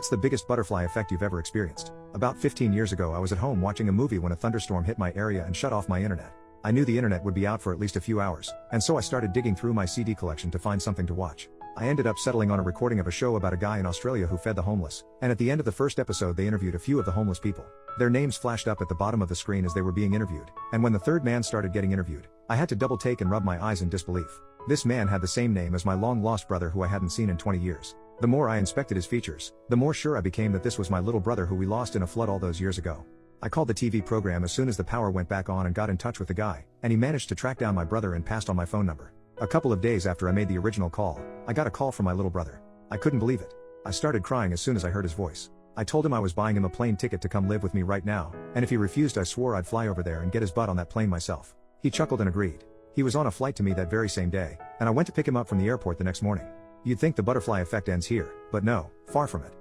What's the biggest butterfly effect you've ever experienced? About 15 years ago I was at home watching a movie when a thunderstorm hit my area and shut off my internet. I knew the internet would be out for at least a few hours, and so I started digging through my CD collection to find something to watch. I ended up settling on a recording of a show about a guy in Australia who fed the homeless, and at the end of the first episode they interviewed a few of the homeless people. Their names flashed up at the bottom of the screen as they were being interviewed, and when the third man started getting interviewed, I had to double take and rub my eyes in disbelief. This man had the same name as my long-lost brother who I hadn't seen in 20 years. The more I inspected his features, the more sure I became that this was my little brother who we lost in a flood all those years ago. I called the TV program as soon as the power went back on and got in touch with the guy, and he managed to track down my brother and passed on my phone number. A couple of days after I made the original call, I got a call from my little brother. I couldn't believe it. I started crying as soon as I heard his voice. I told him I was buying him a plane ticket to come live with me right now, and if he refused I swore I'd fly over there and get his butt on that plane myself. He chuckled and agreed. He was on a flight to me that very same day, and I went to pick him up from the airport the next morning. You'd think the butterfly effect ends here, but no, far from it.